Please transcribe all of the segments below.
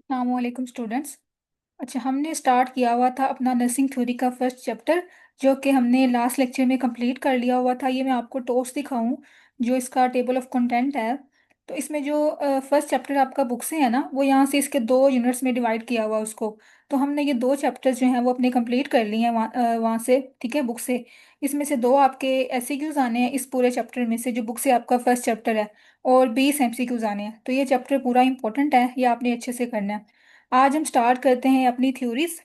अलैक्म students. अच्छा, हमने start किया हुआ था अपना नर्सिंग थ्योरी का फर्स्ट चैप्टर, जो कि हमने लास्ट लेक्चर में कंप्लीट कर लिया हुआ था। ये मैं आपको टॉस दिखाऊं जो इसका टेबल ऑफ कंटेंट है। तो इसमें जो फर्स्ट चैप्टर आपका बुक से है ना, वो यहाँ से इसके दो यूनिट्स में डिवाइड किया हुआ उसको। तो हमने ये दो चैप्टर्स जो हैं वो अपने कंप्लीट कर लिए हैं वहाँ से, ठीक है, बुक से। इसमें से दो आपके एमसीक्यूज आने हैं इस पूरे चैप्टर में से, जो बुक से आपका फर्स्ट चैप्टर है। और 20 एमसीक्यूज आने हैं। तो ये चैप्टर पूरा इंपॉर्टेंट है, ये आपने अच्छे से करना है। आज हम स्टार्ट करते हैं अपनी थ्योरीज।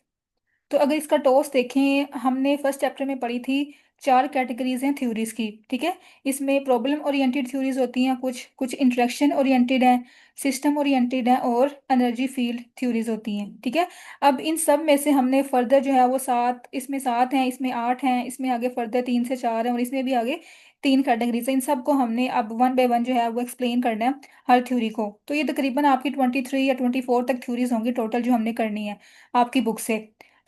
तो अगर इसका टॉस देखें, हमने फर्स्ट चैप्टर में पढ़ी थी चार कैटेगरीज हैं थ्योरीज की, ठीक है। इसमें प्रॉब्लम ओरिएंटेड थ्योरीज होती हैं, कुछ कुछ इंटरेक्शन ओरिएंटेड हैं, सिस्टम ओरिएंटेड हैं, और एनर्जी फील्ड थ्योरीज होती हैं, ठीक है। अब इन सब में से हमने फर्दर जो है वो सात, इसमें सात हैं, इसमें आठ हैं, इसमें आगे फर्दर तीन से चार हैं, और इसमें भी आगे तीन कैटेगरीज हैं। इन सब को हमने अब वन बाय वन जो है वो एक्सप्लेन करना है, हर थ्योरी को। तो ये तकरीबन आपकी 23 या 24 तक थ्योरीज होंगी टोटल, जो हमने करनी है आपकी बुक से।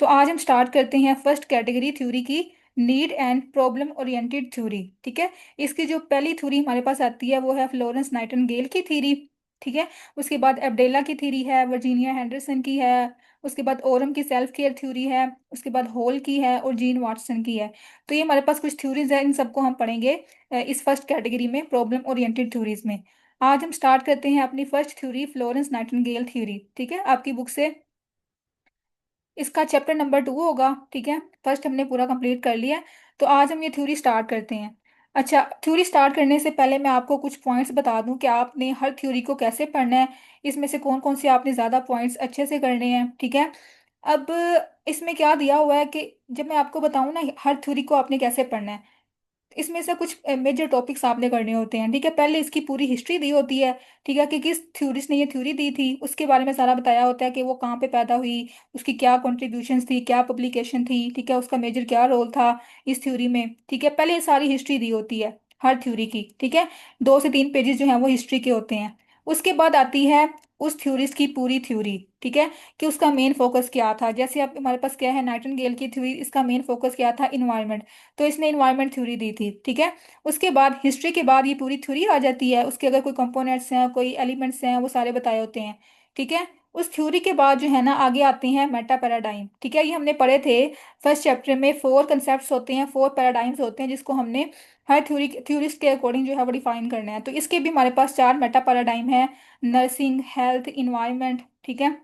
तो आज हम स्टार्ट करते हैं फर्स्ट कैटेगरी थ्योरी की, need and problem oriented theory, ठीक है। इसकी जो पहली थ्योरी हमारे पास आती है वो है फ्लोरेंस नाइटिंगेल की थ्योरी, ठीक है। उसके बाद एब्डेला की थ्योरी है, वर्जीनिया हेंडरसन की है। उसके बाद ओरम की सेल्फ केयर थ्योरी है। उसके बाद हॉल की है, और जीन वाटसन की है। तो ये हमारे पास कुछ थ्योरीज हैं, इन सबको हम पढ़ेंगे इस फर्स्ट कैटेगरी में, प्रॉब्लम ओरिएंटेड थ्योरीज में। आज हम स्टार्ट करते हैं अपनी first theory, Florence Nightingale theory, ठीक है, आपकी बुक से। इसका चैप्टर नंबर 2 होगा, ठीक है। फर्स्ट हमने पूरा कंप्लीट कर लिया है। तो आज हम ये थ्योरी स्टार्ट करते हैं। अच्छा, थ्योरी स्टार्ट करने से पहले मैं आपको कुछ पॉइंट्स बता दूं कि आपने हर थ्योरी को कैसे पढ़ना है। इसमें से कौन कौन से आपने ज़्यादा पॉइंट्स अच्छे से करने हैं, ठीक है। अब इसमें क्या दिया हुआ है कि जब मैं आपको बताऊं ना हर थ्योरी को आपने कैसे पढ़ना है, इसमें से कुछ मेजर टॉपिक्स आपने करने होते हैं, ठीक है। पहले इसकी पूरी हिस्ट्री दी होती है, ठीक है, कि किस थ्योरिस्ट ने ये थ्योरी दी थी, उसके बारे में सारा बताया होता है कि वो कहाँ पे पैदा हुई, उसकी क्या कंट्रीब्यूशंस थी, क्या पब्लिकेशन थी, ठीक है, उसका मेजर क्या रोल था इस थ्योरी में, ठीक है। पहले ये सारी हिस्ट्री दी होती है हर थ्योरी की, ठीक है। 2 से 3 पेजेस जो हैं वो हिस्ट्री के होते हैं। उसके बाद आती है उस थ्योरिस्ट की पूरी थ्योरी, ठीक है, कि उसका मेन फोकस क्या था। जैसे अब हमारे पास क्या है, नाइटिंगेल की थ्योरी, इसका मेन फोकस क्या था, इन्वायरमेंट। तो इसने इन्वायरमेंट थ्योरी दी थी, ठीक है। उसके बाद हिस्ट्री के बाद ये पूरी थ्योरी आ जाती है, उसके अगर कोई कंपोनेंट्स हैं, कोई एलिमेंट्स हैं, वो सारे बताए होते हैं, ठीक है। उस थ्योरी के बाद जो है ना आगे आते हैं मेटा पैराडाइम, ठीक है। ये हमने पढ़े थे फर्स्ट चैप्टर में, 4 कंसेप्ट होते हैं, 4 पैराडाइम्स होते हैं, जिसको हमने हर थ्योरिस्ट के अकॉर्डिंग जो है वो डिफाइन करना है। तो इसके भी हमारे पास 4 मेटा पैराडाइम है, नर्सिंग, हेल्थ, इन्वायरमेंट, ठीक है,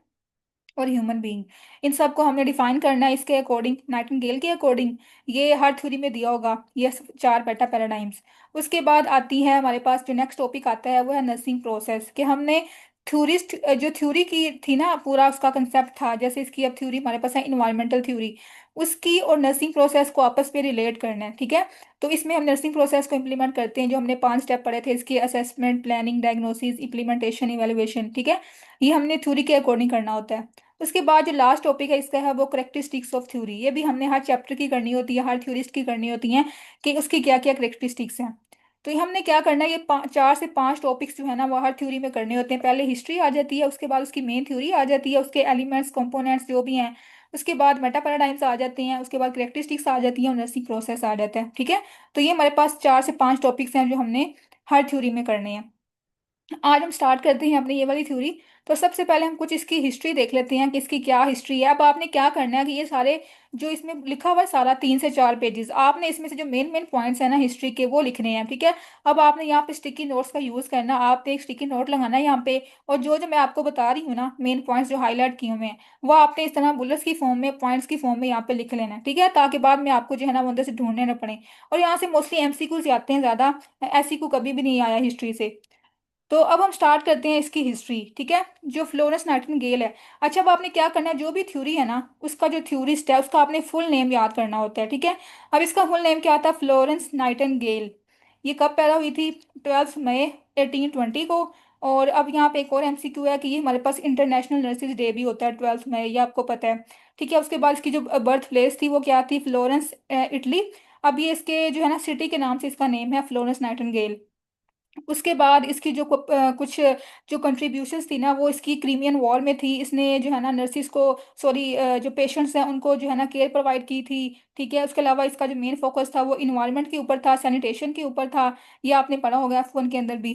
और ह्यूमन बीइंग। इन सब को हमने डिफाइन करना है इसके अकॉर्डिंग, नाइटिंगेल के अकॉर्डिंग। ये हर थ्योरी में दिया होगा, ये 4 मेटा पैराडाइम्स। उसके बाद आती है हमारे पास जो नेक्स्ट टॉपिक आता है वो है नर्सिंग प्रोसेस, कि हमने थ्योरिस्ट जो थ्योरी की थी ना, पूरा उसका कंसेप्ट था। जैसे इसकी अब थ्योरी हमारे पास है इन्वायरमेंटल थ्योरी, उसकी और नर्सिंग प्रोसेस को आपस में रिलेट करना है, ठीक है। तो इसमें हम नर्सिंग प्रोसेस को इम्प्लीमेंट करते हैं, जो हमने 5 स्टेप पढ़े थे इसकी, assessment, planning, diagnosis, implementation, evaluation, ठीक है। ये हमने थ्योरी के अकॉर्डिंग करना होता है। उसके बाद जो लास्ट टॉपिक है इसका है वो करेक्टरिस्टिक्स ऑफ थ्योरी। ये भी हमने हर चैप्टर की करनी होती है, हर थ्योरिस्ट की करनी होती हैं, कि उसकी क्या क्या करेक्टरिस्टिक्स हैं। तो ये हमने क्या करना है, ये 4 से 5 टॉपिक्स जो है ना वो हर थ्योरी में करने होते हैं। पहले हिस्ट्री आ जाती है, उसके बाद उसकी मेन थ्योरी आ जाती है, उसके एलिमेंट्स, कंपोनेंट्स जो भी हैं। उसके बाद मेटा पैराडाइम्स आ जाते हैं, उसके बाद करेक्टरिस्टिक्स आ जाती हैं, और नर्सिंग प्रोसेस आ जाता है, ठीक है। तो ये हमारे पास 4 से 5 टॉपिक्स हैं जो हमने हर थ्योरी में करने हैं। आज हम स्टार्ट करते हैं अपनी ये वाली थ्योरी। तो सबसे पहले हम कुछ इसकी हिस्ट्री देख लेते हैं कि इसकी क्या हिस्ट्री है। अब आपने क्या करना है कि ये सारे जो इसमें लिखा हुआ है सारा 3 से 4 पेजेस, आपने इसमें से जो मेन मेन पॉइंट्स हैं ना हिस्ट्री के, वो लिखने हैं, ठीक है। अब आपने यहाँ पे स्टिकी नोट्स का यूज़ करना, आपने एक स्टिकी नोट लगाना है यहाँ पे। और जो जो मैं आपको बता रही हूँ ना, मेन पॉइंट्स जो हाईलाइट किए हुए हैं, वो आपने इस तरह बुलेट्स की फॉर्म में, पॉइंट्स की फॉर्म में यहाँ पे लिख लेना है, ठीक है, ताकि बाद में आपको जो है ना वो अंदर से ढूंढने न पड़े। और यहाँ से मोस्टली एमसीक्यूज आते हैं ज़्यादा, एससीक्यू कभी भी नहीं आया हिस्ट्री से। तो अब हम स्टार्ट करते हैं इसकी हिस्ट्री, ठीक है, जो फ्लोरेंस नाइटिंगेल है। अच्छा, अब आपने क्या करना है, जो भी थ्योरी है ना उसका जो थ्योरिस्ट है उसका आपने फुल नेम याद करना होता है, ठीक है। अब इसका फुल नेम क्या था, फ्लोरेंस नाइटिंगेल। ये कब पैदा हुई थी, 12 मई 1820 को। और अब यहाँ पे एक और एमसीक्यू है कि ये हमारे पास इंटरनेशनल नर्सिस डे भी होता है 12 मई, ये आपको पता है, ठीक है। उसके बाद इसकी जो बर्थ प्लेस थी वो क्या थी, फ्लोरेंस, इटली। अब ये इसके जो है ना सिटी के नाम से इसका नेम है फ्लोरेंस नाइटिंगेल। उसके बाद इसकी जो कुछ जो कंट्रीब्यूशंस थी ना वो इसकी क्रीमियन वॉर में थी। इसने जो है ना नर्सिस को, सॉरी, जो पेशेंट्स हैं उनको जो है ना केयर प्रोवाइड की थी, ठीक है। उसके अलावा इसका जो मेन फोकस था वो इन्वायरमेंट के ऊपर था, सैनिटेशन के ऊपर था। ये आपने पढ़ा होगा F1 के अंदर भी।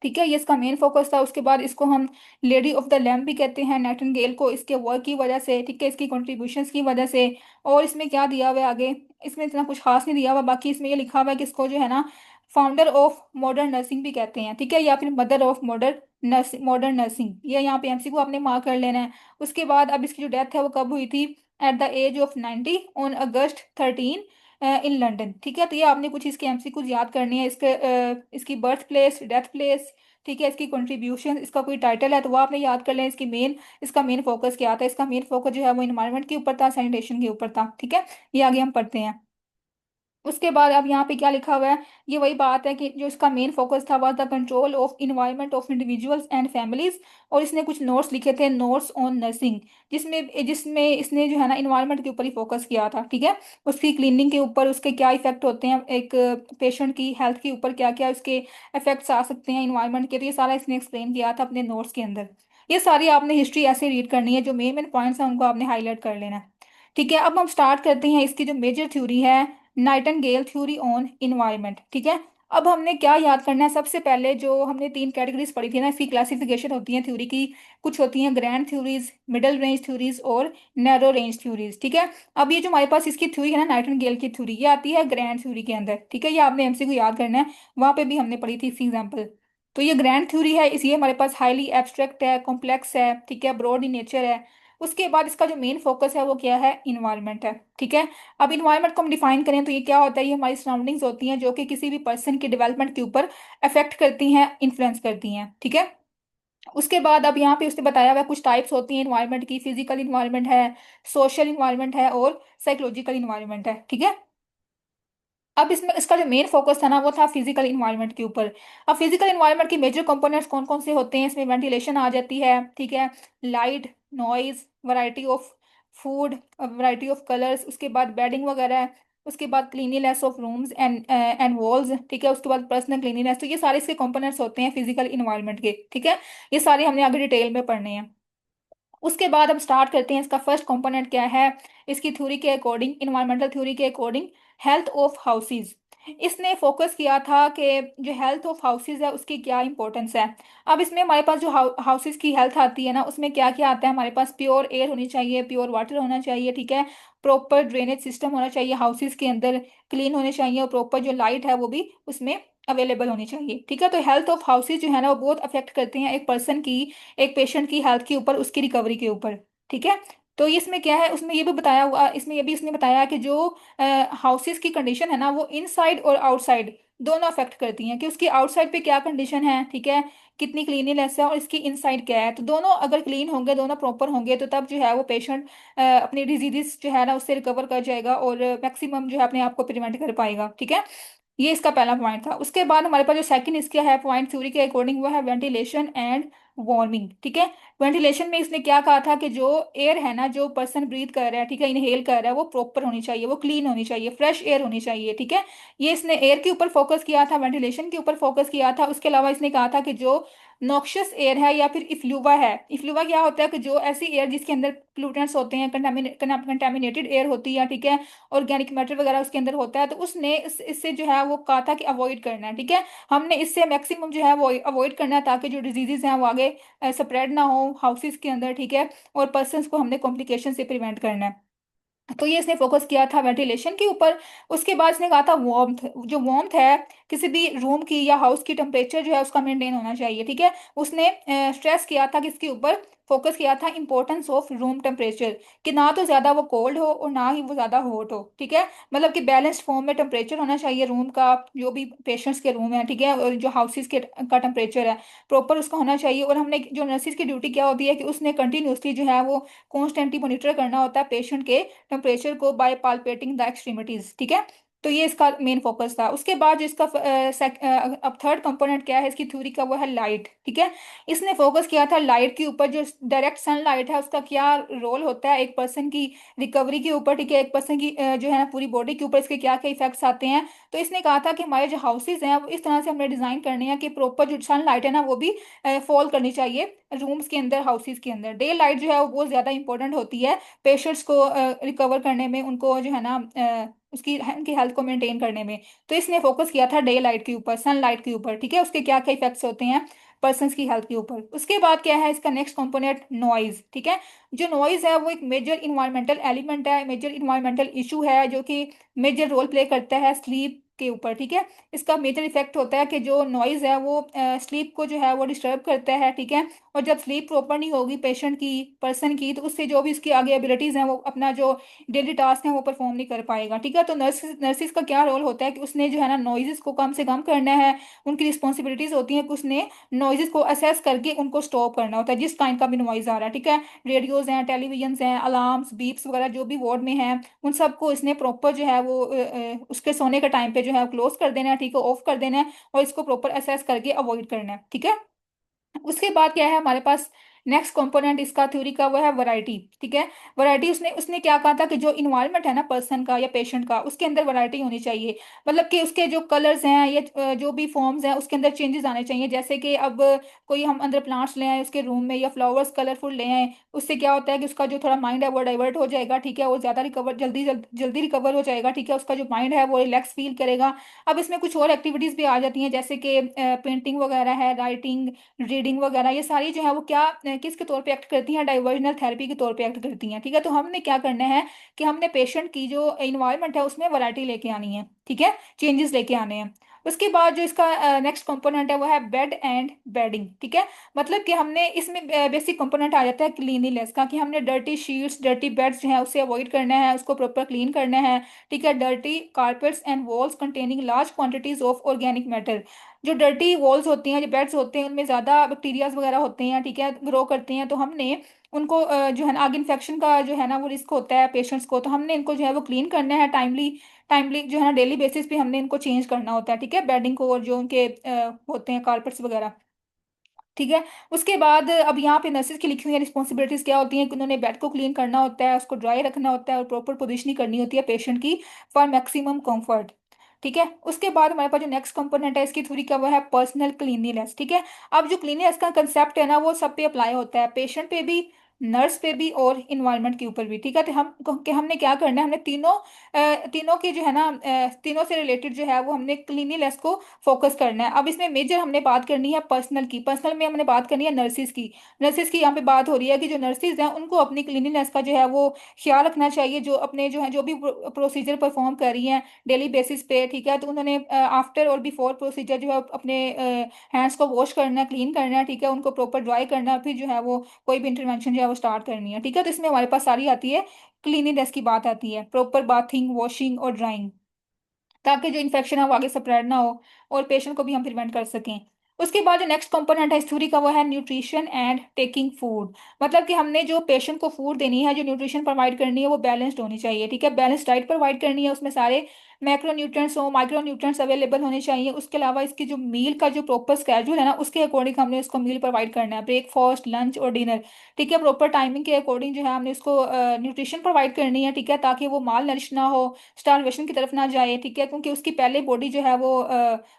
ठीक है, ये इसका मेन फोकस था। उसके बाद इसको हम लेडी ऑफ द लैम्प भी कहते हैं, नाइटिंगेल को, इसके वर्क की वजह से, ठीक है, इसकी कॉन्ट्रीब्यूशंस की वजह से। और इसमें क्या दिया हुआ है आगे, इसमें इतना कुछ खास नहीं दिया हुआ, बाकी इसमें ये लिखा हुआ है कि इसको जो है ना फाउंडर ऑफ मॉडर्न नर्सिंग भी कहते हैं, ठीक है, या फिर मदर ऑफ मॉडर्न नर्सिंग, ये यहाँ पे एमसी को आपने मार्क कर लेना है। उसके बाद अब इसकी जो डेथ है वो कब हुई थी, at the age of 90 on August 13 in London, ठीक है। तो ये आपने कुछ इसके एमसीक्यूज याद करनी है, इसकी बर्थ प्लेस, डेथ प्लेस, ठीक है, इसकी कंट्रीब्यूशन, इसका कोई टाइटल है तो वो आपने याद कर लें। इसका मेन फोकस क्या था, इसका मेन फोकस जो है वो इन्वायरमेंट के ऊपर था, सैनिटेशन के ऊपर था, ठीक है। ये आगे हम पढ़ते हैं। उसके बाद अब यहाँ पे क्या लिखा हुआ है, ये वही बात है कि जो इसका मेन फोकस था was the control of environment of individuals and families. और इसने कुछ नोट्स लिखे थे, नोट्स ऑन नर्सिंग, जिसमें जिसमें इसने जो है ना इन्वायरमेंट के ऊपर ही फोकस किया था, ठीक है। उसकी क्लीनिंग के ऊपर, उसके क्या इफेक्ट होते हैं एक पेशेंट की हेल्थ के ऊपर, क्या क्या उसके इफेक्ट्स आ सकते हैं इन्वायरमेंट के, तो ये सारा इसने एक्सप्लेन किया था अपने नोट्स के अंदर। ये सारी आपने हिस्ट्री ऐसे रीड करनी है, जो मेन मेन पॉइंट्स हैं उनको आपने हाईलाइट कर लेना है, ठीक है। अब हम स्टार्ट करते हैं इसकी जो मेजर थ्योरी है, नाइटिंगेल थ्योरी ऑन इन्वायरमेंट, ठीक है। अब हमने क्या याद करना है, सबसे पहले जो हमने तीन कैटेगरीज पढ़ी थी ना, इसकी क्लासिफिकेशन होती है थ्योरी की, कुछ होती हैं grand theories, middle range theories और नैरो रेंज थ्योरीज, ठीक है। अब ये जो हमारे पास इसकी थ्योरी है ना, नाइटिंगेल की थ्योरी, ये आती है ग्रैंड थ्योरी के अंदर, ठीक है। ये आपने एमसीक्यू याद करना है, वहां पे भी हमने पढ़ी थी इसकी एग्जाम्पल। तो ये ग्रैंड थ्योरी है, इस ये हमारे पास हाईली एब्स्ट्रैक्ट है, कॉम्प्लेक्स है, ठीक है, ब्रॉड इन नेचर है। उसके बाद इसका जो मेन फोकस है वो क्या है, इन्वायरमेंट है, ठीक है। अब इन्वायरमेंट को हम डिफाइन करें तो ये क्या होता है, ये हमारी सराउंडिंग्स होती हैं जो कि किसी भी पर्सन के डेवलपमेंट के ऊपर अफेक्ट करती हैं, इन्फ्लुएंस करती हैं, ठीक है। उसके बाद अब यहाँ पे उसने बताया हुआ कुछ टाइप्स होती हैं इन्वायरमेंट की, फिजिकल इन्वायरमेंट है, सोशल इन्वायरमेंट है और साइकोलॉजिकल इन्वायरमेंट है, ठीक है। अब इसमें इसका जो मेन फोकस था ना वो था फिजिकल इन्वायरमेंट के ऊपर। अब फिजिकल इन्वायरमेंट की मेजर कंपोनेंट्स कौन कौन से होते हैं, इसमें वेंटिलेशन आ जाती है, ठीक है, light, noise, variety of food, variety of colours, उसके बाद बेडिंग वगैरह है, उसके बाद cleanliness of rooms and walls, ठीक है, उसके बाद पर्सनल क्लीनिनेस। तो ये सारे इसके कंपोनेंट्स होते हैं फिजिकल इन्वायरमेंट के, ठीक है। ये सारे हमने आगे डिटेल में पढ़ने हैं। उसके बाद हम स्टार्ट करते हैं, इसका फर्स्ट कंपोनेंट क्या है, इसकी थ्योरी के अकॉर्डिंग, इन्वायरमेंटल थ्योरी के अकॉर्डिंग, हेल्थ ऑफ हाउसेज। इसने फोकस किया था कि जो हेल्थ ऑफ हाउसेज है उसकी क्या इंपॉर्टेंस है। अब इसमें हमारे पास जो हाउसेज की हेल्थ आती है ना, उसमें क्या क्या आता है, हमारे पास प्योर एयर होनी चाहिए, प्योर वाटर होना चाहिए, ठीक है, प्रॉपर ड्रेनेज सिस्टम होना चाहिए हाउसेज के अंदर, क्लीन होने चाहिए, और प्रॉपर जो लाइट है वो भी उसमें अवेलेबल होनी चाहिए, ठीक है। तो हेल्थ ऑफ हाउसेज जो है ना वो बहुत अफेक्ट करते हैं एक पर्सन की, एक पेशेंट की हेल्थ के ऊपर, उसकी रिकवरी के ऊपर, ठीक है। तो इसमें क्या है, उसमें ये भी बताया हुआ, इसमें ये भी इसने बताया कि जो हाउसेस की कंडीशन है ना वो इनसाइड और आउटसाइड दोनों अफेक्ट करती हैं, कि उसकी आउटसाइड पे क्या कंडीशन है, ठीक है, कितनी क्लीनिनेस है, और इसकी इनसाइड क्या है। तो दोनों अगर क्लीन होंगे, दोनों प्रॉपर होंगे, तो तब जो है वो पेशेंट अपनी डिजीजेस जो है ना उससे रिकवर कर जाएगा, और मैक्सिमम जो है अपने आप को प्रिवेंट कर पाएगा, ठीक है। ये इसका पहला पॉइंट था। उसके बाद हमारे पास जो सेकंड इसका है पॉइंट थ्योरी के अकॉर्डिंग, वो है वेंटिलेशन एंड वार्मिंग, ठीक है। वेंटिलेशन में इसने क्या कहा था कि जो एयर है ना, जो पर्सन ब्रीथ कर रहा है, ठीक है, इनहेल कर रहा है, वो प्रॉपर होनी चाहिए, वो क्लीन होनी चाहिए, फ्रेश एयर होनी चाहिए, ठीक है। ये इसने एयर के ऊपर फोकस किया था, वेंटिलेशन के ऊपर फोकस किया था। उसके अलावा इसने कहा था कि जो नॉक्शियस एयर है या फिर इफ्लूवा है, इफ्लूवा क्या होता है कि जो ऐसी एयर जिसके अंदर प्लूटेंट्स होते हैं, कंटामिनेटेड एयर होती है, ठीक है, ऑर्गेनिक मैटर वगैरह उसके अंदर होता है, तो उसने इससे जो है वो कहा था कि अवॉइड करना है, ठीक है। हमने इससे मैक्सिमम जो है वो अवॉइड करना है, ताकि जो डिजीजेज हैं वो आगे स्प्रेड ना हो हाउसेस के अंदर, ठीक है, और पर्सनस को हमने कॉम्प्लिकेशन से प्रिवेंट करना है। तो ये इसने फोकस किया था वेंटिलेशन के ऊपर। उसके बाद इसने कहा था वार्मथ, जो वार्मथ है किसी भी रूम की या हाउस की, टेम्परेचर जो है उसका मेंटेन होना चाहिए, ठीक है। उसने स्ट्रेस किया था, किसके ऊपर फोकस किया था, इंपॉर्टेंस ऑफ रूम टेम्परेचर, कि ना तो ज्यादा वो कोल्ड हो और ना ही वो ज्यादा हॉट हो, ठीक है। मतलब कि बैलेंस्ड फॉर्म में टेम्परेचर होना चाहिए रूम का, जो भी पेशेंट्स के रूम है, ठीक है, और जो हाउसेस के का टेम्परेचर है प्रॉपर उसका होना चाहिए। और हमने जो नर्सिस की ड्यूटी क्या होती है कि उसने कंटिन्यूसली जो है वो कॉन्स्टेंटली मॉनिटर करना होता है पेशेंट के टेम्परेचर को बाय पाल्पेटिंग द एक्सट्रीमिटीज, ठीक है। तो ये इसका मेन फोकस था। उसके बाद जो इसका अब थर्ड कंपोनेंट क्या है इसकी थ्योरी का, वो है लाइट, ठीक है। इसने फोकस किया था लाइट के ऊपर, जो डायरेक्ट सनलाइट है उसका क्या रोल होता है एक पर्सन की रिकवरी के ऊपर, ठीक है, एक पर्सन की जो है ना पूरी बॉडी के ऊपर इसके क्या क्या इफेक्ट्स आते हैं। तो इसने कहा था कि हमारे जो हाउसेज हैं वो इस तरह से हमने डिजाइन करने हैं कि प्रॉपर जो सनलाइट है ना वो भी फॉल करनी चाहिए रूम्स के अंदर, हाउसेस के अंदर। डे लाइट जो है वो बहुत ज़्यादा इंपॉर्टेंट होती है पेशेंट्स को रिकवर करने में, उनको जो है ना उसकी उनकी हेल्थ को मेंटेन करने में। तो इसने फोकस किया था डे लाइट के ऊपर, सनलाइट के ऊपर, ठीक है, उसके क्या क्या इफेक्ट्स होते हैं पर्सन्स की हेल्थ के ऊपर। उसके बाद क्या है इसका नेक्स्ट कंपोनेंट, नॉइज, ठीक है। जो नॉइज है वो एक मेजर इन्वायरमेंटल एलिमेंट है, मेजर इन्वायरमेंटल इशू है, जो कि मेजर रोल प्ले करता है स्लीप के ऊपर, ठीक है। इसका मेजर इफेक्ट होता है कि जो नॉइज है वो स्लीप को जो है वो डिस्टर्ब करता है, ठीक है। और जब स्लीप प्रॉपर नहीं होगी पेशेंट की, पर्सन की, तो उससे जो भी उसकी आगे एबिलिटीज हैं वो अपना जो डेली टास्क है वो परफॉर्म नहीं कर पाएगा, ठीक है। तो नर्सिस का क्या रोल होता है कि उसने जो है ना नॉइजेस को कम से कम करना है। उनकी रिस्पॉन्सिबिलिटीज होती है कि उसने नॉइजेस को असेस करके उनको स्टॉप करना होता है, जिस काइंड का भी नॉइज आ रहा है, ठीक है। रेडियोज हैं, टेलीविजन हैं, अलार्म्स, बीप्स वगैरह जो भी वार्ड में है, उन सबको इसने प्रॉपर जो है वो उसके सोने के टाइम पे जो है क्लोज कर देना है, ठीक है, ऑफ कर देना है, और इसको प्रॉपर असेस करके अवॉइड करना है, ठीक है। उसके बाद क्या है हमारे पास नेक्स्ट कंपोनेंट इसका थ्योरी का, वो है वैरायटी, ठीक है। वैरायटी, उसने उसने क्या कहा था कि जो इन्वायरमेंट है ना पर्सन का या पेशेंट का, उसके अंदर वैरायटी होनी चाहिए। मतलब कि उसके जो कलर्स हैं या जो भी फॉर्म्स हैं उसके अंदर चेंजेस आने चाहिए। जैसे कि अब कोई हम अंदर प्लांट्स ले आए उसके रूम में, या फ्लावर्स कलरफुल ले आए, उससे क्या होता है कि उसका जो थोड़ा माइंड है वो डाइवर्ट हो जाएगा, ठीक है, वो ज्यादा रिकवर जल्दी रिकवर हो जाएगा, ठीक है, उसका जो माइंड है वो रिलैक्स फील करेगा। अब इसमें कुछ और एक्टिविटीज भी आ जाती हैं, जैसे कि पेंटिंग वगैरह है, राइटिंग, रीडिंग वगैरह, ये सारी जो है वो क्या किसके तौर पे एक्ट करती हैं, डाइवर्जनल थेरेपी के तौर पे एक्ट करती हैं, ठीक है। तो हमने क्या करना है कि हमने पेशेंट की जो इन्वायरमेंट है उसमें वैरायटी लेके आनी है, ठीक है, चेंजेस लेके आने हैं। उसके बाद जो इसका नेक्स्ट कंपोनेंट है वो है बेड एंड बेडिंग, ठीक है। मतलब कि हमने इसमें बेसिक कंपोनेंट आ जाता है क्लीनिनेस का, कि हमने डर्टी शीट्स, डर्टी बेड्स जो है उससे अवॉइड करना है, उसको प्रॉपर क्लीन करना है, ठीक है। Dirty carpets and walls containing large quantities of organic matter, जो डर्टी वॉल्स होती हैं, जो बेड्स होते हैं, उनमें ज़्यादा बैक्टीरियाज वगैरह होते हैं, ठीक है, ग्रो करते हैं। तो हमने उनको जो है ना आगे इन्फेक्शन का जो है ना वो रिस्क होता है पेशेंट्स को, तो हमने इनको जो है वो क्लीन करना है टाइमली। टाइमली जो है ना डेली बेसिस पे हमने इनको चेंज करना होता है, ठीक है, बेडिंग को और जो उनके होते हैं कारपेट्स वगैरह, ठीक है। उसके बाद अब यहाँ पे नर्सेज की लिखी हुई रिस्पॉन्सिबिलिटीज क्या होती हैं कि उन्होंने बेड को क्लीन करना होता है, उसको ड्राई रखना होता है, और प्रॉपर पोजिशनिंग करनी होती है पेशेंट की फॉर मैक्सिमम कंफर्ट, ठीक है। उसके बाद हमारे पास जो नेक्स्ट कंपोनेंट है इसकी थ्योरी का, वो है पर्सनल क्लीनलीनेस, ठीक है। अब जो क्लीनलीनेस का कंसेप्ट है ना वो सब पे अप्लाई होता है, पेशेंट पे भी, नर्स पे भी, और इन्वायरमेंट के ऊपर भी, ठीक है। तो हमने क्या करना है, हमने तीनों के जो है ना तीनों से रिलेटेड जो है वो हमने क्लीनलीनेस को फोकस करना है। अब इसमें मेजर हमने बात करनी है पर्सनल की, पर्सनल में हमने बात करनी है नर्सिस की। नर्सिस की यहाँ पे बात हो रही है कि जो नर्सिस हैं उनको अपनी क्लीनिनेस का जो है वो ख्याल रखना चाहिए, जो अपने जो है जो भी प्रोसीजर परफॉर्म कर रही हैं डेली बेसिस पे, ठीक है। तो उन्होंने आफ्टर और बिफोर प्रोसीजर जो है अपने हैंड्स को वॉश करना है, क्लीन करना है, ठीक है, उनको प्रॉपर ड्राई करना है, फिर जो है वो कोई भी इंटरवेंशन जो है वो स्टार्ट करनी है, ठीक है। तो इसमें हमारे पास सारी आती है, क्लीनिनेस की बात आती है, प्रॉपर बाथिंग, वॉशिंग और ड्राइंग, ताकि जो इन्फेक्शन है वो आगे स्प्रेड ना हो, और पेशेंट को भी हम प्रिवेंट कर सकें। उसके बाद जो नेक्स्ट कंपोनेंट है इस थ्योरी का, वो है न्यूट्रिशन एंड टेकिंग फूड। मतलब कि हमने जो पेशेंट को फूड देनी है, जो न्यूट्रिशन प्रोवाइड करनी है, वो बैलेंस्ड होनी चाहिए, ठीक है, बैलेंस्ड डाइट प्रोवाइड करनी है, उसमें सारे मैक्रो न्यूट्रिएंट्स हो, माइक्रो न्यूट्रिएंट्स अवेलेबल होने चाहिए। उसके अलावा इसकी जो मील का जो प्रॉपर स्केड्यूल है ना उसके अकॉर्डिंग हमने उसको मील प्रोवाइड करना है, ब्रेकफास्ट, लंच और डिनर, ठीक है, प्रॉपर टाइमिंग के अकॉर्डिंग जो है हमने उसको न्यूट्रिशन प्रोवाइड करनी है, ठीक है, ताकि वो माल नरिश ना हो, स्टारवेशन की तरफ ना जाए, ठीक है, क्योंकि उसकी पहले बॉडी जो है वो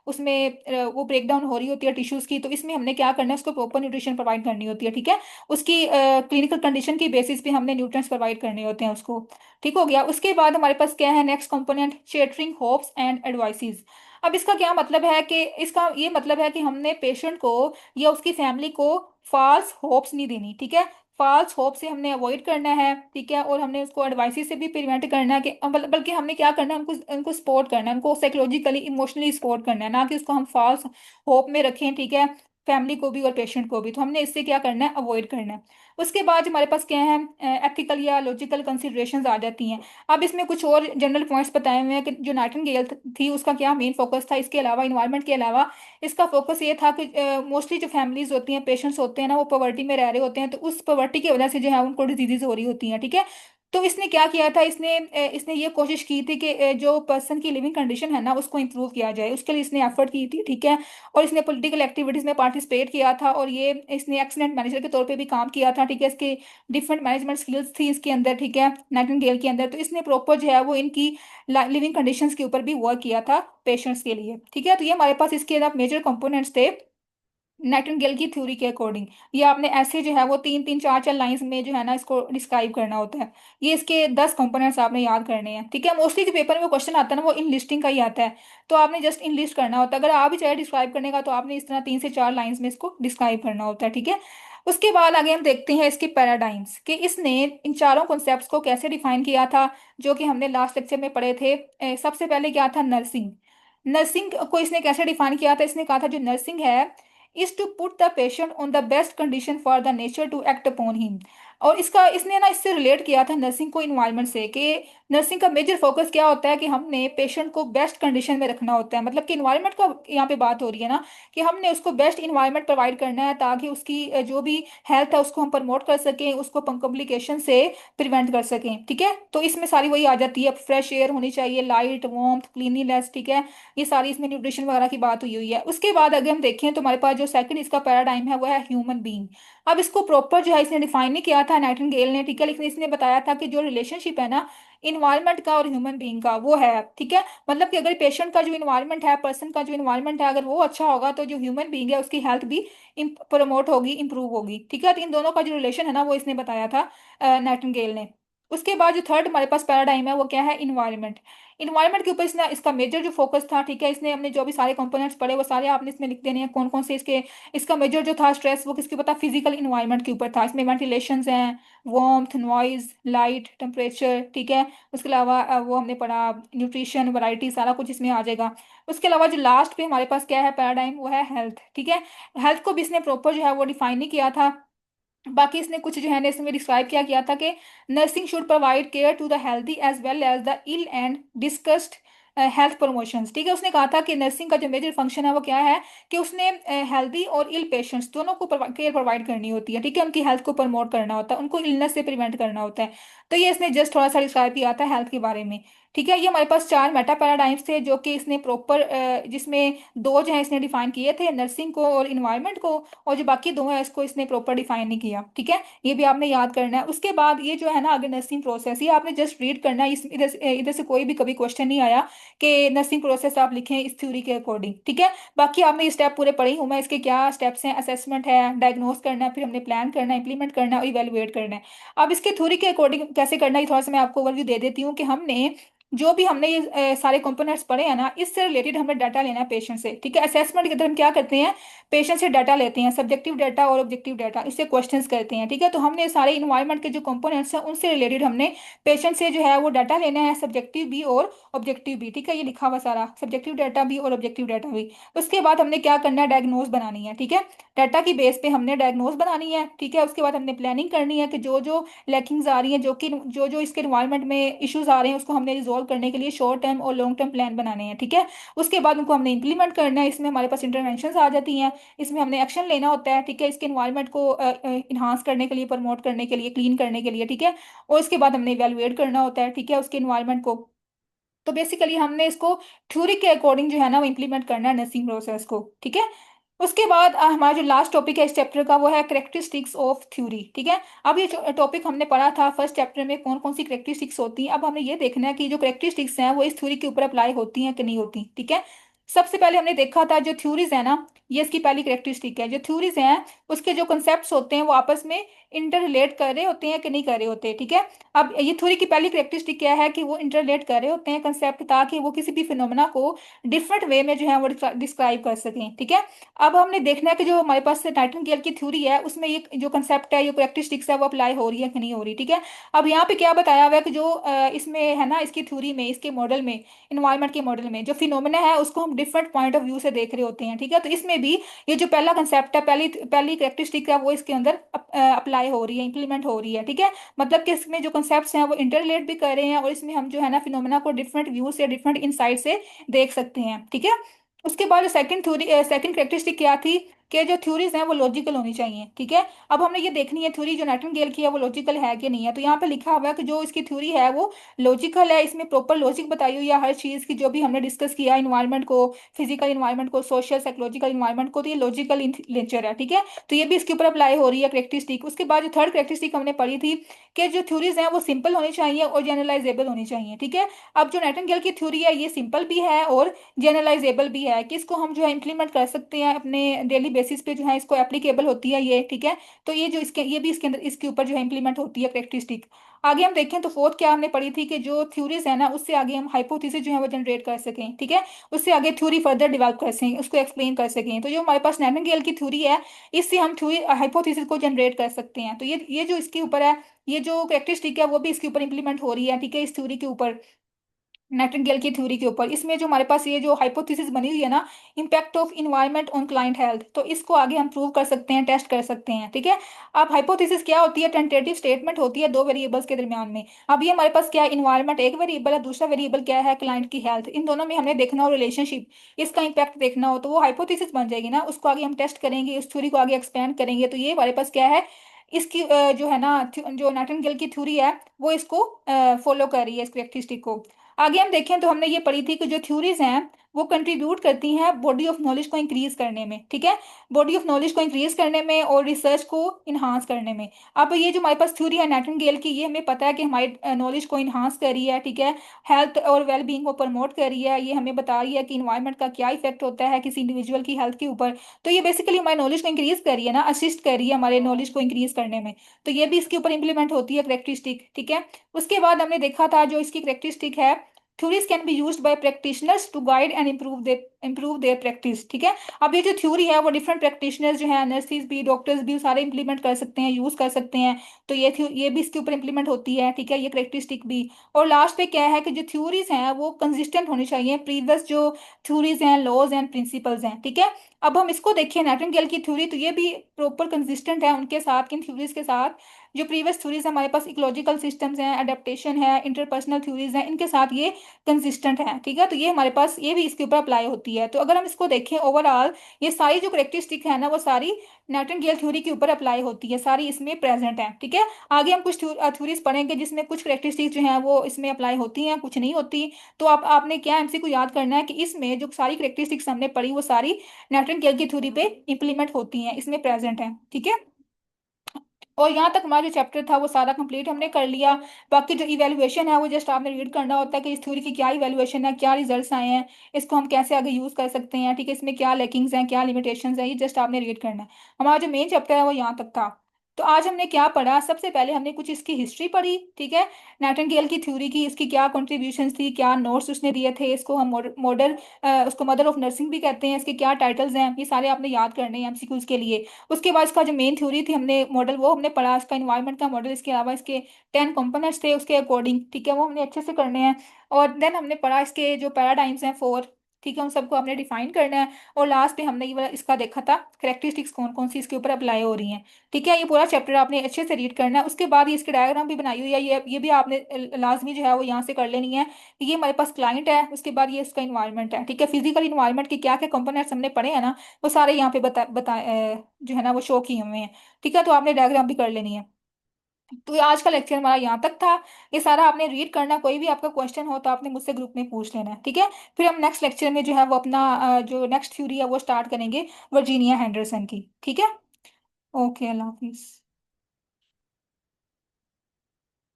उसमें वो ब्रेक डाउन हो रही होती है टिश्यूज की। तो इसमें हमने क्या करना है, उसको प्रॉपर न्यूट्रिशन प्रोवाइड करनी होती है, ठीक है। उसकी क्लिनिकल कंडीशन की बेसिस पे हमने न्यूट्रिएंट्स प्रोवाइड करने होते हैं उसको, ठीक हो गया। उसके बाद हमारे पास क्या है next component, sharing hopes and advices. अब इसका क्या मतलब है कि इसका ये मतलब है कि हमने पेशेंट को या उसकी फैमिली को फॉल्स होप्स नहीं देनी, ठीक है, फॉल्स होप से हमने अवॉइड करना है, ठीक है, और हमने उसको एडवाइस से भी प्रिवेंट करना है कि बल्कि हमने क्या करना है, उनको उनको सपोर्ट करना है, उनको साइकोलॉजिकली इमोशनली सपोर्ट करना है, ना कि उसको हम फॉल्स होप में रखें, ठीक है, फैमिली को भी और पेशेंट को भी। तो हमने इससे क्या करना है, अवॉइड करना है। उसके बाद हमारे पास क्या है, एथिकल या लॉजिकल कंसिडरेशंस आ जाती हैं। अब इसमें कुछ और जनरल पॉइंट्स बताए हुए हैं कि जो नाइटिंगेल थी उसका क्या मेन फोकस था, इसके अलावा इन्वायरमेंट के अलावा इसका फोकस ये था कि मोस्टली जो फैमिलीज होती हैं, पेशेंट्स होते हैं ना, वो पॉवर्टी में रह रहे होते हैं, तो उस पॉवर्टी की वजह से जो है उनको डिजीजेज हो रही होती हैं, ठीक है। तो इसने क्या किया था, इसने ये कोशिश की थी कि जो पर्सन की लिविंग कंडीशन है ना उसको इम्प्रूव किया जाए, उसके लिए इसने एफर्ट की थी, ठीक है। और इसने पॉलिटिकल एक्टिविटीज में पार्टिसिपेट किया था, और ये इसने एक्सीलेंट मैनेजर के तौर पे भी काम किया था, ठीक है। इसके डिफरेंट मैनेजमेंट स्किल्स थी इसके अंदर, ठीक है, नाइटिंगेल के अंदर। तो इसने प्रॉपर जो है वो इनकी लिविंग कंडीशंस के ऊपर भी वर्क किया था पेशेंट्स के लिए, ठीक है। तो ये हमारे पास इसके मेजर कंपोनेंट्स थे नाइटिंगेल की थ्योरी के अकॉर्डिंग। ये आपने ऐसे जो है वो तीन तीन चार चार लाइंस में जो है ना इसको डिस्क्राइब करना होता है। ये इसके 10 कंपोनेंट्स आपने याद करने हैं, ठीक है। मोस्टली जो पेपर में वो क्वेश्चन आता है ना वो इन लिस्टिंग का ही आता है, तो आपने जस्ट इन लिस्ट करना होता है। अगर आप ही चाहे डिस्क्राइब करने का तो आपने इस तरह 3 से 4 लाइंस में इसको डिस्क्राइब करना होता है, ठीक है। उसके बाद आगे हम देखते हैं इसके पैराडाइम्स, कि इसने इन चारों कॉन्सेप्ट्स को कैसे डिफाइन किया था, जो कि हमने लास्ट लेक्चर में पढ़े थे। सबसे पहले क्या था, नर्सिंग। नर्सिंग को इसने कैसे डिफाइन किया था, इसने कहा था जो नर्सिंग है is to put the patient on the best condition for the nature to act upon him. और इसका इसने ना इससे रिलेट किया था नर्सिंग को इन्वायरमेंट से, कि नर्सिंग का मेजर फोकस क्या होता है कि हमने पेशेंट को बेस्ट कंडीशन में रखना होता है। मतलब कि इन्वायरमेंट का यहाँ पे बात हो रही है ना, कि हमने उसको बेस्ट इन्वायरमेंट प्रोवाइड करना है ताकि उसकी जो भी हेल्थ है उसको हम प्रमोट कर सकें, उसको कॉम्प्लिकेशन से प्रिवेंट कर सकें, ठीक है। तो इसमें सारी वही आ जाती है, फ्रेश एयर होनी चाहिए, लाइट वार्मथ क्लीनलीनेस, ठीक है। ये सारी इसमें न्यूट्रिशन वगैरह की बात हुई हुई है। उसके बाद अगर हम देखें तो हमारे पास जो सेकंड इसका पैराडाइम है वो है ह्यूमन बीइंग। अब इसको प्रॉपर जो है इसने डिफाइन नहीं किया था नाइटिंगेल ने, ठीक है, लेकिन इसने बताया था कि जो रिलेशनशिप है ना इन्वायरमेंट का और ह्यूमन बीइंग का वो है, ठीक है। मतलब कि अगर पेशेंट का जो इन्वायरमेंट है, पर्सन का जो इन्वायरमेंट है, अगर वो अच्छा होगा तो जो ह्यूमन बीइंग है उसकी हेल्थ भी प्रमोट होगी, इंप्रूव होगी, ठीक है। तो इन दोनों का जो रिलेशन है ना वो इसने बताया था नाइटिंगेल ने। उसके बाद जो थर्ड हमारे पास पैराडाइम है वो क्या है, इन्वायरमेंट। इन्वायरमेंट के ऊपर इसने इसका मेजर जो फोकस था, ठीक है, इसने हमने जो भी सारे कंपोनेंट्स पढ़े वो सारे आपने इसमें लिख देने हैं कौन कौन से इसके। इसका मेजर जो था स्ट्रेस वो किसके ऊपर था, फिजिकल इन्वायरमेंट के ऊपर था। इसमें वेंटिलेशंस हैं, वार्मथ, नॉइज, लाइट, टेम्परेचर, ठीक है। उसके अलावा वो हमने पढ़ा न्यूट्रिशन, वैरायटी, सारा कुछ इसमें आ जाएगा। उसके अलावा जो लास्ट पे हमारे पास क्या है पैराडाइम, वो है हेल्थ, ठीक है। हेल्थ को भी इसने प्रॉपर जो है वो डिफाइन नहीं किया था। बाकी इसने कुछ जो है ना इसमें डिस्क्राइब क्या किया था कि nursing should provide care to the healthy as well as the ill and discussed health promotions, ठीक है। उसने कहा था कि नर्सिंग का जो मेजर फंक्शन है वो क्या है, कि उसने हेल्दी और इल पेशेंट्स दोनों को केयर प्रोवाइड करनी होती है, ठीक है। उनकी हेल्थ को प्रमोट करना होता है, उनको इलनेस से प्रिवेंट करना होता है। तो ये इसने जस्ट थोड़ा सा डिस्क्राइब किया था हेल्थ के बारे में, ठीक है। ये हमारे पास चार मेटा पैराडाइम्स थे जो कि इसने प्रॉपर, जिसमें दो जो है इसने डिफाइन किए थे, नर्सिंग को और इन्वायरमेंट को, और जो बाकी दो है इसको इसने प्रॉपर डिफाइन नहीं किया, ठीक है। ये भी आपने याद करना है। उसके बाद ये जो है ना आगे नर्सिंग प्रोसेस, ये आपने जस्ट रीड करना है। इस इधर से कोई भी कभी क्वेश्चन नहीं आया कि नर्सिंग प्रोसेस आप लिखें इस थ्योरी के अकॉर्डिंग, ठीक है। बाकी आपने ये स्टेप पूरे पढ़े हूँ मैं, इसके क्या स्टेप्स हैं, असेसमेंट है, डायग्नोस करना है, फिर हमने प्लान करना है, इंप्लीमेंट करना है और इवेलुएट करना है। अब इसके थ्योरी के अकॉर्डिंग कैसे करना है थोड़ा सा मैं आपको ओवरव्यू दे देती हूँ, कि हमने जो भी हमने ये सारे कंपोनेंट्स पढ़े हैं ना इससे रिलेटेड हमें डाटा लेना है पेशेंट से, ठीक है। असेसमेंट के अंदर हम क्या करते हैं, पेशेंट से डाटा लेते हैं, सब्जेक्टिव डाटा और ऑब्जेक्टिव डाटा, इससे क्वेश्चंस करते हैं, ठीक है। तो हमने सारे इन्वायरमेंट के जो कंपोनेंट्स हैं उनसे रिलेटेड हमने पेशेंट से जो है वो डाटा लेना है, सब्जेक्टिव भी और ऑब्जेक्टिव भी, ठीक है। ये लिखा हुआ सारा, सब्जेक्टिव डाटा भी और ऑब्जेक्टिव डाटा भी। उसके बाद हमने क्या करना है, डायग्नोज बनानी है, ठीक है। डाटा की बेस पे हमने डायग्नोज बनानी है, ठीक है। उसके बाद हमने प्लानिंग करनी है कि जो जो लैकिंग्स आ रही हैं, जो जो इसके इन्वायरमेंट में इश्यूज आ रहे हैं उसको हमने रिजोल्व करने के लिए शॉर्ट टर्म और लॉन्ग टर्म प्लान बनाने हैं, ठीक है। उसके बाद उनको हमने इंप्लीमेंट करना है। इसमें हमारे पास इंटरवेंशन आ जाती हैं, इसमें हमने एक्शन लेना होता है, ठीक है, इसके इन्वायरमेंट को इन्हांस करने के लिए, प्रमोट करने के लिए, क्लीन करने के लिए, ठीक है। और इसके बाद हमने इवेलुएट करना होता है, ठीक है, उसके इन्वायरमेंट को। तो बेसिकली हमने इसको थ्योरी के अकॉर्डिंग जो है ना वो इम्प्लीमेंट करना है नर्सिंग प्रोसेस को, ठीक है। उसके बाद हमारा जो लास्ट टॉपिक है इस चैप्टर का वो है करेक्टरिस्टिक्स ऑफ थ्योरी, ठीक है। अब ये टॉपिक हमने पढ़ा था फर्स्ट चैप्टर में कौन कौन सी करेक्टरिस्टिक्स होती हैं। अब हमें ये देखना है कि जो करेक्टरिस्टिक्स हैं वो इस थ्योरी के ऊपर अप्लाई होती हैं कि नहीं होती, ठीक है। सबसे पहले हमने देखा था जो थ्योरीज है ना, ये इसकी पहली करेक्टरिस्टिक है। जो थ्योरीज हैं उसके जो कंसेप्ट होते हैं वो आपस में इंटर रिलेट कर रहे होते हैं कि नहीं कर रहे होते, ठीक है। अब ये थ्योरी की पहली करेक्टरिस्टिक क्या है, कि वो इंटर रिलेट कर रहे होते हैं कंसेप्ट, ताकि वो किसी भी फिनोमेना को डिफरेंट वे में जो है वो डिस्क्राइब कर सकें, ठीक है। अब हमने देखना है कि जो हमारे पास नाइटिंगेल की थ्योरी है उसमें ये जो कंसेप्ट है, ये करेक्टरिस्टिक्स है वो अप्लाई हो रही है कि नहीं हो रही, ठीक है। अब यहाँ पे क्या बताया हुआ है कि जो इसमें है ना इसकी थ्योरी में, इसके मॉडल में, इन्वायरमेंट के मॉडल में जो फिनोमेना है उसको हम डिफरेंट पॉइंट ऑफ व्यू से देख रहे होते हैं, ठीक है। तो इसमें भी ये जो पहला कंसेप्ट है, पहली पहली करेक्टरिस्टिक है वो इसके अंदर अप्लाई हो रही है, इंप्लीमेंट हो रही है, ठीक है। मतलब कि इसमें जो कंसेप्ट हैं वो इंटरलेट भी कर रहे हैं, और इसमें हम जो है ना फिनोमेना को डिफरेंट व्यू से, डिफरेंट इनसाइट से देख सकते हैं, ठीक है। उसके बाद जो सेकंड थ्योरी, सेकंड करेक्टरिस्टिक क्या थी, कि जो थ्योरीज हैं वो लॉजिकल होनी चाहिए, ठीक है। अब हमने ये देखनी है थ्योरी जो नाइटिंगेल की है वो लॉजिकल है कि नहीं है। तो यहाँ पे लिखा हुआ है कि जो इसकी थ्योरी है वो लॉजिकल है, इसमें प्रॉपर लॉजिक बताई हुई है हर चीज़ की, जो भी हमने डिस्कस किया इन्वायरमेंट को, फिजिकल इन्वायरमेंट को, सोशल साइकोलॉजिकल इन्वायरमेंट को, तो ये लॉजिकल नेचर है, ठीक है। तो ये भी इसके ऊपर अप्लाई हो रही है करेक्टरिस्टिक। उसके बाद जो थर्ड करेक्टरिस्टिक हमने पढ़ी थी, कि जो थ्योरीज हैं वो सिंपल होनी चाहिए और जनरलाइजेबल होनी चाहिए, ठीक है। अब जो नाइटिंगेल की थ्योरी है ये सिंपल भी है और जनरलाइजेबल भी है, कि इसको हम जो है इंप्लीमेंट कर सकते हैं अपने डेली बेसिस पे जो है इसको एप्लीकेबल होती है ये, ठीक है। तो ये जो इसके ये भी इसके अंदर इसके ऊपर जो है इंप्लीमेंट होती है करेक्टरिस्टिक। आगे हम देखें तो फोर्थ क्या हमने पढ़ी थी कि जो थ्योरीज है ना उससे आगे हम हाइपोथेसिस जो है वो जनरेट कर सकें, ठीक है। उससे आगे थ्योरी फर्दर डेवलप कर सकें, उसको एक्सप्लेन कर सकें। तो जो हमारे पास नाइटिंगेल की थ्योरी है, इससे हम थ्योरी हाइपोथेसिस को जनरेट कर सकते हैं। तो ये जो इसके ऊपर है, ये जो करेक्टरिस्टिक है वो भी इसके ऊपर इंप्लीमेंट हो रही है, ठीक है, इस थ्योरी के ऊपर, नाइटिंगेल की थ्योरी के ऊपर। इसमें जो हमारे पास ये जो हाइपोथेसिस बनी हुई है ना, impact of environment on client health, तो इसको आगे हम प्रूव कर सकते हैं, टेस्ट कर सकते हैं, ठीक है। अब हाइपोथेसिस क्या होती है? टेंटेटिव स्टेटमेंट होती है दो वेरिएबल्स के दरमियान में। अब ये हमारे पास क्या है, इन्वायरमेंट एक वेरिएबल है, दूसरा वेरिएबल क्या है, क्लाइंट की हेल्थ। इन दोनों में हमने देखना हो रिलेशनशिप, इसका इंपैक्ट देखना हो, तो वो हाइपोथेसिस बन जाएगी ना, उसको आगे हम टेस्ट करेंगे, उस थ्योरी को आगे एक्सपेंड करेंगे। तो ये हमारे पास क्या है, इसकी जो है ना जो नाइटिंगेल की थ्योरी है वो इसको फॉलो कर रही है, इस करेक्टरिस्टिक को। आगे हम देखें तो हमने ये पढ़ी थी कि जो थ्योरीज हैं वो कंट्रीब्यूट करती हैं बॉडी ऑफ नॉलेज को इंक्रीज करने में, ठीक है, बॉडी ऑफ नॉलेज को इंक्रीज करने में और रिसर्च को इन्हांस करने में। अब ये जो हमारे पास थ्योरी है नाइटिंगेल की, ये हमें पता है कि हमारी नॉलेज को इन्हांस कर रही है, ठीक है, हेल्थ और वेल बींग को प्रमोट कर रही है। ये हमें बता रही है कि इन्वायरमेंट का क्या इफेक्ट होता है किसी इंडिविजुअल की हेल्थ के ऊपर। तो ये बेसिकली हमारी नॉलेज को इंक्रीज कर रही है ना, असिस्ट कर रही है हमारे नॉलेज को इंक्रीज करने में। तो ये भी इसके ऊपर इंप्लीमेंट होती है करेक्टरिस्टिक, ठीक है। उसके बाद हमने देखा था जो इसकी करेक्टरिस्टिक है, theories can be used by practitioners to guide and improve their practice, ठीक है। अब ये जो थ्योरी है वो डिफरेंट प्रैक्टिशनर्स जो है, नर्सिस भी, डॉक्टर्स भी, सारे इंप्लीमेंट कर सकते हैं, यूज कर सकते हैं। तो ये भी इसके ऊपर इंप्लीमेंट होती है, ठीक है, ये करेक्टरिस्टिक भी। और लास्ट पे क्या है कि जो थ्योरीज हैं वो कंसिस्टेंट होनी चाहिए, प्रीवियस जो थ्योरीज हैं, लॉज एंड प्रिंसिपल्स हैं, ठीक है। अब हम इसको देखिए नाइटिंगेल की थ्योरी, तो ये भी प्रॉपर कंसिस्टेंट है उनके साथ, किन थ्योरीज के साथ, जो प्रीवियस थ्योरीज हमारे पास इकोलॉजिकल सिस्टम्स हैं, अडेप्टेशन है, इंटरपर्सनल थ्योरीज हैं, इनके साथ ये कंसिस्टेंट है, ठीक है। तो ये हमारे पास ये भी इसके ऊपर अप्लाई होती है। तो अगर हम इसको देखें ओवरऑल, ये सारी जो करेक्टरिस्टिक है ना वो सारी नाइटिंगेल थ्योरी के ऊपर अप्लाई होती है, सारी इसमें प्रेजेंट है, ठीक है। आगे हम कुछ थ्योरीज पढ़ेंगे जिसमें कुछ करेक्टरिस्टिक जो है वो इसमें अप्लाई होती हैं, कुछ नहीं होती। तो आपने क्या एमसीक्यू याद करना है कि इसमें जो सारी करेक्टरिस्टिक्स हमने पढ़ी वो सारी नाइटिंगेल की थ्योरी पे इंप्लीमेंट होती हैं, इसमें प्रेजेंट है, ठीक है। और यहाँ तक हमारा जो चैप्टर था वो सारा कंप्लीट हमने कर लिया। बाकी जो इवैल्यूएशन है वो जस्ट आपने रीड करना होता है कि इस थ्योरी की क्या इवैल्यूएशन है, क्या रिजल्ट्स आए हैं, इसको हम कैसे आगे यूज कर सकते हैं, ठीक है, इसमें क्या लैकिंग्स हैं, क्या लिमिटेशंस हैं, ये जस्ट आपने रीड करना है। हमारा जो मेन चैप्टर है वो यहाँ तक था। तो आज हमने क्या पढ़ा, सबसे पहले हमने कुछ इसकी हिस्ट्री पढ़ी, ठीक है, नाइटिंगेल की थ्योरी की, इसकी क्या कंट्रीब्यूशंस थी, क्या नोट्स उसने दिए थे, इसको हम मॉडल उसको मदर ऑफ नर्सिंग भी कहते हैं, इसके क्या टाइटल्स हैं, ये सारे आपने याद करने हैं एमसीक्यूज के लिए। उसके बाद इसका जो मेन थ्योरी थी हमने मॉडल वो हमने पढ़ा, इसका इन्वायरमेंट का मॉडल, इसके अलावा इसके 10 कंपोनेंट्स थे उसके अकॉर्डिंग, ठीक है, वो हमने अच्छे से करने हैं। और देन हमने पढ़ा इसके जो पैराडाइम्स हैं 4, ठीक है, उन सबको हमने डिफाइन करना है। और लास्ट में हमने ये वाला इसका देखा था करेक्टरिस्टिक्स कौन कौन सी इसके ऊपर अप्लाई हो रही हैं, ठीक है। ये पूरा चैप्टर आपने अच्छे से रीड करना है। उसके बाद ये इसके डायग्राम भी बनाई हुई है, ये भी आपने लाजमी जो है वो यहाँ से कर लेनी है कि ये हमारे पास क्लाइंट है, उसके बाद ये इसका इन्वायरमेंट है, ठीक है, फिजिकल इन्वायरमेंट के क्या क्या कंपोनेंट्स हमने पढ़े हैं ना वो सारे यहाँ पे जो है ना वो शो किए हुए हैं, ठीक है। तो आपने डायग्राम भी कर लेनी है। तो ये आज का लेक्चर हमारा यहाँ तक था। ये सारा आपने रीड करना, कोई भी आपका क्वेश्चन हो तो आपने मुझसे ग्रुप में पूछ लेना है, ठीक है। फिर हम नेक्स्ट लेक्चर में जो है वो अपना जो नेक्स्ट थ्योरी है वो स्टार्ट करेंगे वर्जीनिया हेंडरसन की, ठीक है। ओके, अल्लाह हाफिज।